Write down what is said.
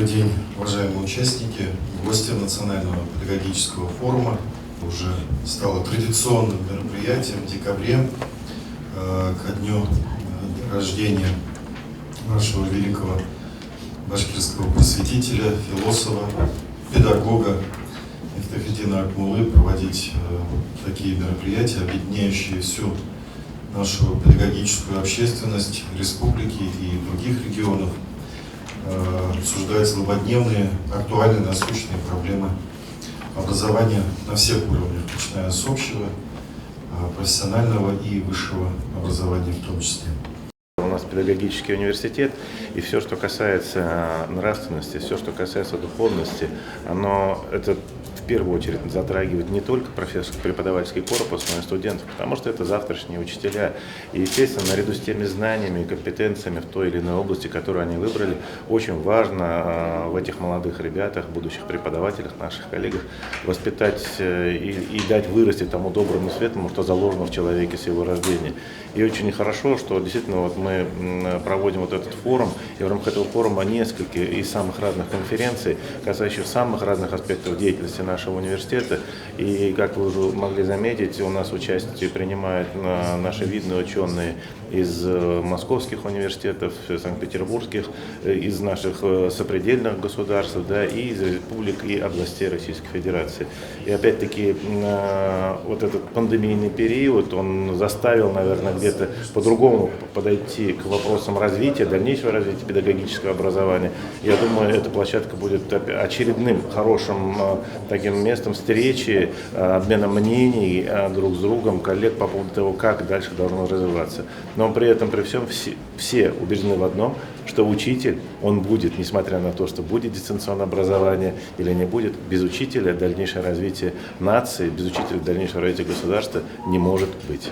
Добрый день, уважаемые участники, гости Национального педагогического форума. Уже стало традиционным мероприятием в декабре ко дню рождения нашего великого башкирского просветителя, философа, педагога Мифтахетдина Акмуллы проводить такие мероприятия, объединяющие всю нашу педагогическую общественность республики и других регионов, обсуждать злободневные, актуальные, насущные проблемы образования на всех уровнях, начиная с общего, профессионального и высшего образования в том числе. У нас педагогический университет, и все, что касается нравственности, все, что касается духовности, это в первую очередь затрагивает не только преподавательский корпус, но и студентов, потому что это завтрашние учителя. И, естественно, наряду с теми знаниями и компетенциями в той или иной области, которую они выбрали, очень важно в этих молодых ребятах, будущих преподавателях, наших коллегах, воспитать и дать вырасти тому доброму, светлому, что заложено в человеке с его рождения. И очень хорошо, что действительно мы проводим этот форум, и в рамках этого форума несколько из самых разных конференций, касающихся самых разных аспектов деятельности нашего университета. И, как вы уже могли заметить, у нас участие принимают наши видные ученые из московских университетов, санкт-петербургских, из наших сопредельных государств, да, и из республик и областей Российской Федерации. И опять-таки вот этот пандемийный период, он заставил, наверное, где-то по-другому подойти к вопросам развития, дальнейшего развития педагогического образования. Я думаю, эта площадка будет очередным хорошим таким местом встречи, обмена мнений друг с другом, коллег по поводу того, как дальше должно развиваться. Но при этом, при всем, все убеждены в одном, что учитель, он будет, несмотря на то, что будет дистанционное образование или не будет, без учителя дальнейшее развитие нации, без учителя дальнейшее развитие государства не может быть.